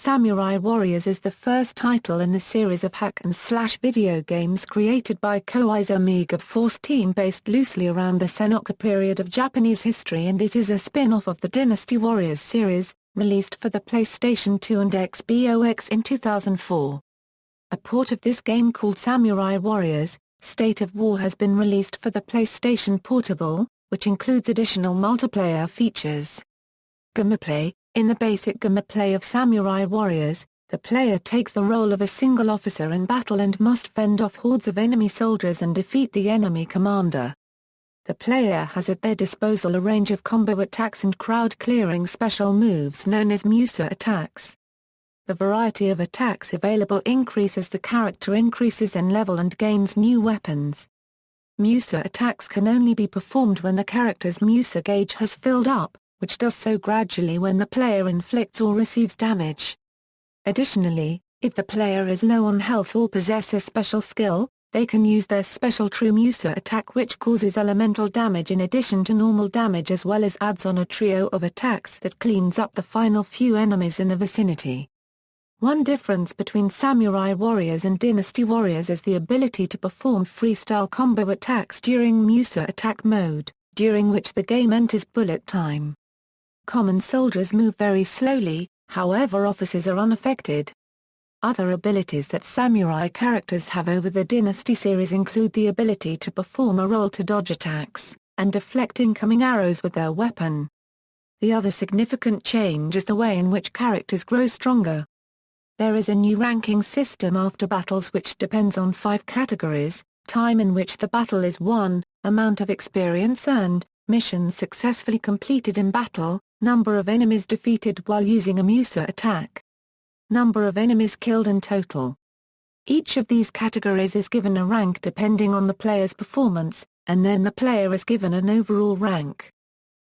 Samurai Warriors is the first title in the series of hack-and-slash video games created by Koei's Amiga Force team based loosely around the Sengoku period of Japanese history, and it is a spin-off of the Dynasty Warriors series, released for the PlayStation 2 and Xbox in 2004. A port of this game called Samurai Warriors: State of War has been released for the PlayStation Portable, which includes additional multiplayer features. Gameplay: in the basic gameplay of Samurai Warriors, the player takes the role of a single officer in battle and must fend off hordes of enemy soldiers and defeat the enemy commander. The player has at their disposal a range of combo attacks and crowd-clearing special moves known as Musou attacks. The variety of attacks available increase as the character increases in level and gains new weapons. Musou attacks can only be performed when the character's Musou gauge has filled up, which does so gradually when the player inflicts or receives damage. Additionally, if the player is low on health or possess a special skill, they can use their special True Musou attack, which causes elemental damage in addition to normal damage, as well as adds on a trio of attacks that cleans up the final few enemies in the vicinity. One difference between Samurai Warriors and Dynasty Warriors is the ability to perform freestyle combo attacks during Musou attack mode, during which the game enters bullet time. Common soldiers move very slowly, however officers are unaffected. Other abilities that samurai characters have over the Dynasty series include the ability to perform a roll to dodge attacks, and deflect incoming arrows with their weapon. The other significant change is the way in which characters grow stronger. There is a new ranking system after battles which depends on 5 categories: time in which the battle is won, amount of experience earned, missions successfully completed in battle, number of enemies defeated while using a Musou attack, number of enemies killed in total. Each of these categories is given a rank depending on the player's performance, and then the player is given an overall rank.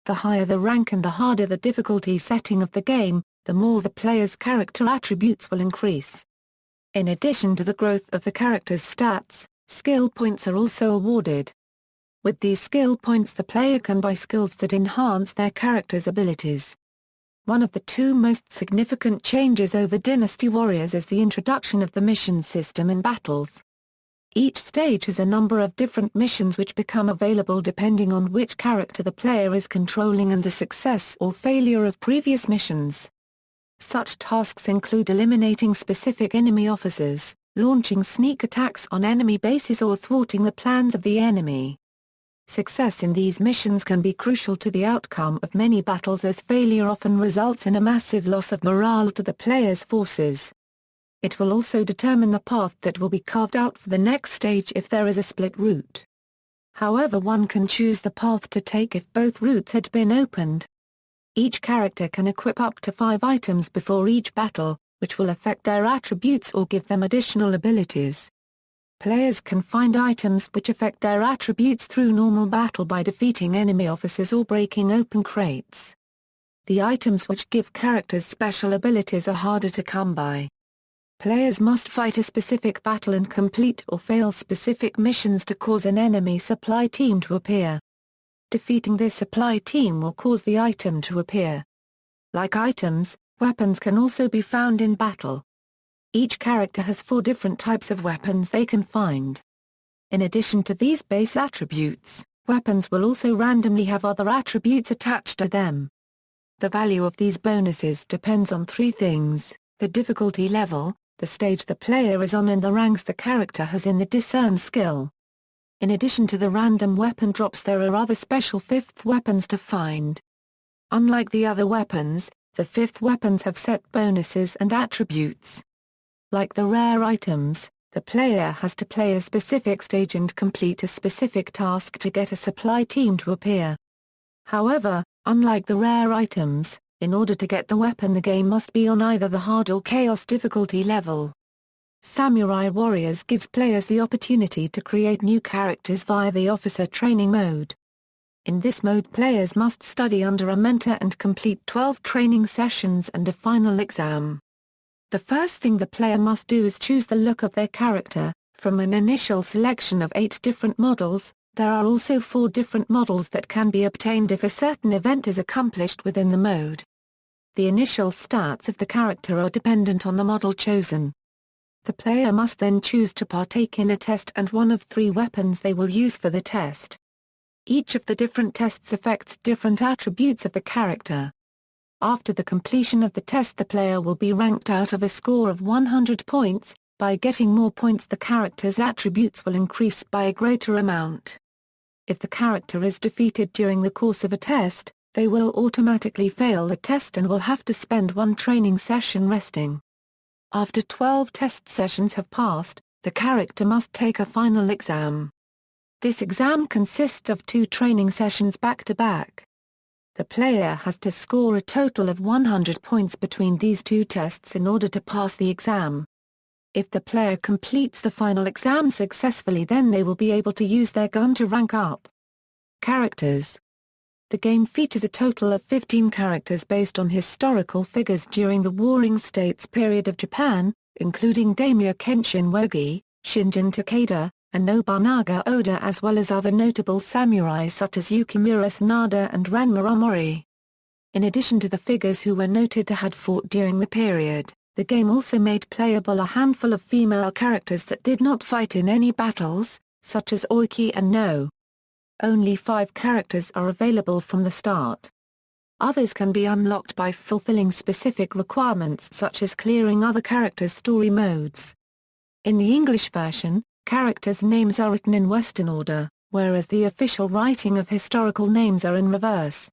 The higher the rank and the harder the difficulty setting of the game, the more the player's character attributes will increase. In addition to the growth of the character's stats, skill points are also awarded. With these skill points, the player can buy skills that enhance their character's abilities. One of the 2 most significant changes over Dynasty Warriors is the introduction of the mission system in battles. Each stage has a number of different missions which become available depending on which character the player is controlling and the success or failure of previous missions. Such tasks include eliminating specific enemy officers, launching sneak attacks on enemy bases, or thwarting the plans of the enemy. Success in these missions can be crucial to the outcome of many battles, as failure often results in a massive loss of morale to the player's forces. It will also determine the path that will be carved out for the next stage if there is a split route. However, one can choose the path to take if both routes had been opened. Each character can equip up to 5 items before each battle, which will affect their attributes or give them additional abilities. Players can find items which affect their attributes through normal battle by defeating enemy officers or breaking open crates. The items which give characters special abilities are harder to come by. Players must fight a specific battle and complete or fail specific missions to cause an enemy supply team to appear. Defeating this supply team will cause the item to appear. Like items, weapons can also be found in battle. Each character has 4 different types of weapons they can find. In addition to these base attributes, weapons will also randomly have other attributes attached to them. The value of these bonuses depends on 3 things: the difficulty level, the stage the player is on, and the ranks the character has in the discern skill. In addition to the random weapon drops, there are other special 5th weapons to find. Unlike the other weapons, the 5th weapons have set bonuses and attributes. Like the rare items, the player has to play a specific stage and complete a specific task to get a supply team to appear. However, unlike the rare items, in order to get the weapon, the game must be on either the hard or chaos difficulty level. Samurai Warriors gives players the opportunity to create new characters via the officer training mode. In this mode, players must study under a mentor and complete 12 training sessions and a final exam. The first thing the player must do is choose the look of their character. From an initial selection of 8 different models, there are also 4 different models that can be obtained if a certain event is accomplished within the mode. the initial stats of the character are dependent on the model chosen. The player must then choose to partake in a test and one of 3 weapons they will use for the test. Each of the different tests affects different attributes of the character. After the completion of the test, the player will be ranked out of a score of 100 points. By getting more points, the character's attributes will increase by a greater amount. If the character is defeated during the course of a test, they will automatically fail the test and will have to spend 1 training session resting. After 12 test sessions have passed, the character must take a final exam. This exam consists of 2 training sessions back-to-back. The player has to score a total of 100 points between these 2 tests in order to pass the exam. If the player completes the final exam successfully, then they will be able to use their gun to rank up. Characters. The game features a total of 15 characters based on historical figures during the Warring States period of Japan, including daimyo Kenshin Wogi, Shinjin Takeda, and Nobunaga Oda, as well as other notable samurai such as Yukimura Sanada and Ranma Omori. In addition to the figures who were noted to have fought during the period, the game also made playable a handful of female characters that did not fight in any battles, such as Oiki and No. Only 5 characters are available from the start. Others can be unlocked by fulfilling specific requirements such as clearing other characters' story modes. In the English version, characters' names are written in Western order, whereas the official writing of historical names are in reverse.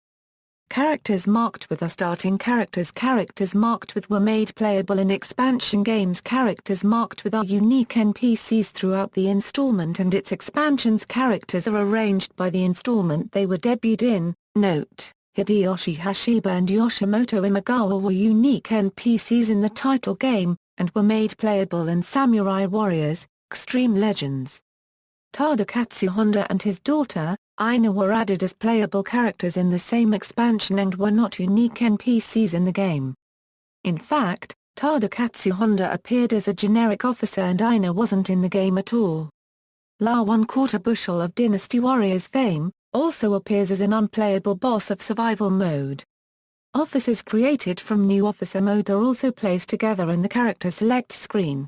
Characters marked with are starting characters. Characters marked with were made playable in expansion games. Characters marked with are unique NPCs throughout the installment and its expansions. Characters are arranged by the installment they were debuted in. Note: Hideyoshi Hashiba and Yoshimoto Imagawa were unique NPCs in the title game, and were made playable in Samurai Warriors: Extreme Legends. Tadakatsu Honda and his daughter, Aina, were added as playable characters in the same expansion and were not unique NPCs in the game. In fact, Tadakatsu Honda appeared as a generic officer and Aina wasn't in the game at all. La 1/4 bushel of Dynasty Warriors fame, also appears as an unplayable boss of survival mode. Officers created from new officer mode are also placed together in the character select screen.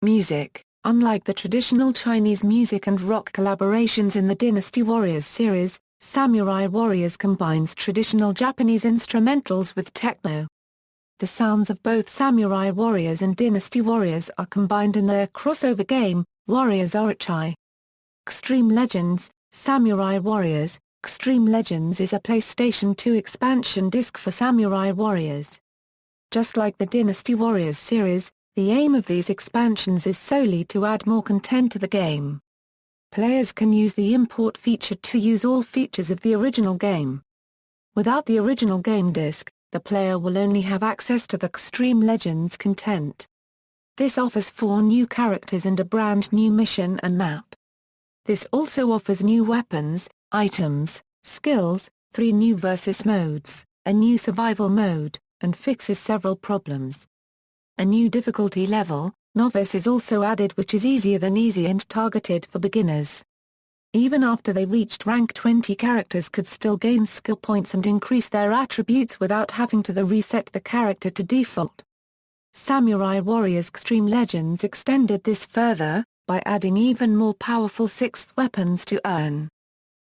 Music. Unlike the traditional Chinese music and rock collaborations in the Dynasty Warriors series, Samurai Warriors combines traditional Japanese instrumentals with techno. The sounds of both Samurai Warriors and Dynasty Warriors are combined in their crossover game, Warriors Orochi. Extreme Legends, Samurai Warriors. Extreme Legends is a PlayStation 2 expansion disc for Samurai Warriors. Just like the Dynasty Warriors series, the aim of these expansions is solely to add more content to the game. Players can use the import feature to use all features of the original game. Without the original game disc, the player will only have access to the Extreme Legends content. This offers 4 new characters and a brand new mission and map. This also offers new weapons, items, skills, 3 new versus modes, a new survival mode, and fixes several problems. A new difficulty level, Novice, is also added, which is easier than easy and targeted for beginners. Even after they reached rank 20, characters could still gain skill points and increase their attributes without having to reset the character to default. Samurai Warriors Extreme Legends extended this further, by adding even more powerful 6th weapons to earn.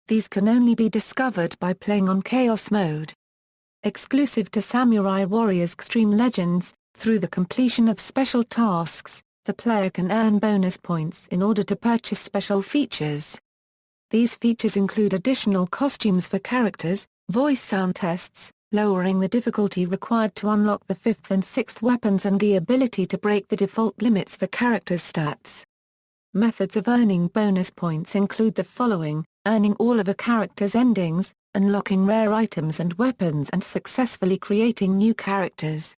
These can only be discovered by playing on Chaos Mode. Exclusive to Samurai Warriors Extreme Legends, through the completion of special tasks, the player can earn bonus points in order to purchase special features. These features include additional costumes for characters, voice sound tests, lowering the difficulty required to unlock the 5th and 6th weapons, and the ability to break the default limits for characters' stats. Methods of earning bonus points include the following: earning all of a character's endings, unlocking rare items and weapons, and successfully creating new characters.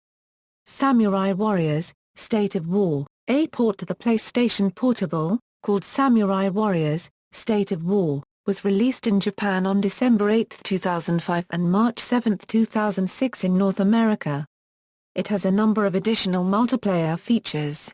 Samurai Warriors, State of War, a port to the PlayStation Portable, called Samurai Warriors, State of War, was released in Japan on December 8, 2005 and March 7, 2006 in North America. It has a number of additional multiplayer features.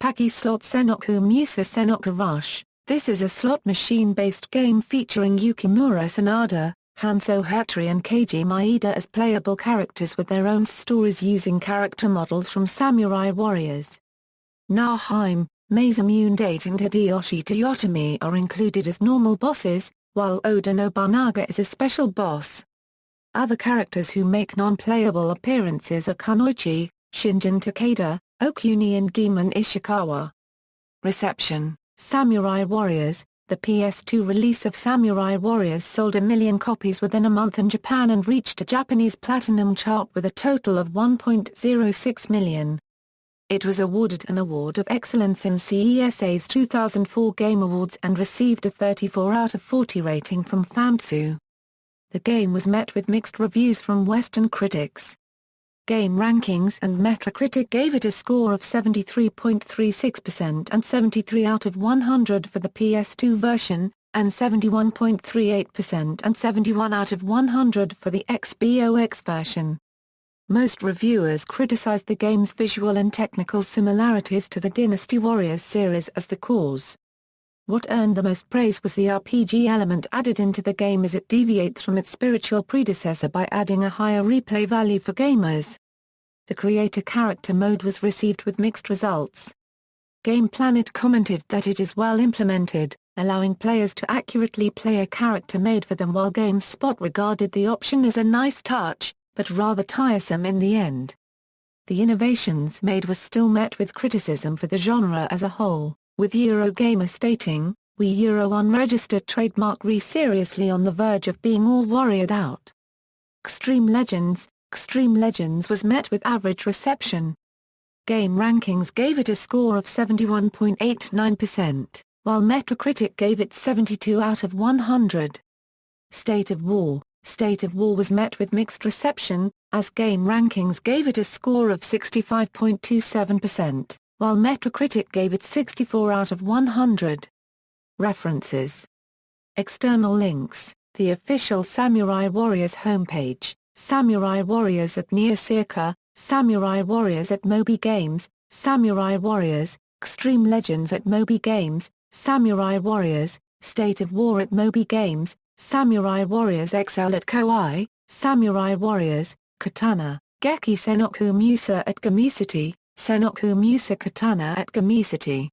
Paki Slot Sengoku Musou Sengoku Rush. This is a slot machine-based game featuring Yukimura Sanada, Hanzo Hattori and Keiji Maeda as playable characters with their own stories using character models from Samurai Warriors. Nahime, Masamune Date and Hideyoshi Toyotomi are included as normal bosses, while Oda Nobunaga is a special boss. Other characters who make non-playable appearances are Kunoichi, Shinjin Takeda, Okuni and Giman Ishikawa. Reception: Samurai Warriors. The PS2 release of Samurai Warriors sold 1 million copies within a month in Japan and reached a Japanese platinum chart with a total of 1.06 million. It was awarded an Award of Excellence in CESA's 2004 Game Awards and received a 34 out of 40 rating from Famitsu. The game was met with mixed reviews from Western critics. Game Rankings and Metacritic gave it a score of 73.36% and 73 out of 100 for the PS2 version, and 71.38% and 71 out of 100 for the XBOX version. Most reviewers criticized the game's visual and technical similarities to the Dynasty Warriors series as the cause. What earned the most praise was the RPG element added into the game, as it deviates from its spiritual predecessor by adding a higher replay value for gamers. The creator character mode was received with mixed results. Game Planet commented that it is well implemented, allowing players to accurately play a character made for them, while GameSpot regarded the option as a nice touch, but rather tiresome in the end. The innovations made were still met with criticism for the genre as a whole, with Eurogamer stating, "We unregistered trademark seriously on the verge of being all warriored out." Extreme Legends was met with average reception. Game Rankings gave it a score of 71.89%, while Metacritic gave it 72 out of 100. State of War was met with mixed reception, as Game Rankings gave it a score of 65.27%. While Metacritic gave it 64 out of 100. References. External links: the official Samurai Warriors homepage, Samurai Warriors at Near Circa, Samurai Warriors at Moby Games, Samurai Warriors, Extreme Legends at Moby Games, Samurai Warriors, State of War at Moby Games, Samurai Warriors XL at Koei, Samurai Warriors, Katana, Geki Sengoku Musou at Gamecity, Sengoku Musou Katana at Gamecity.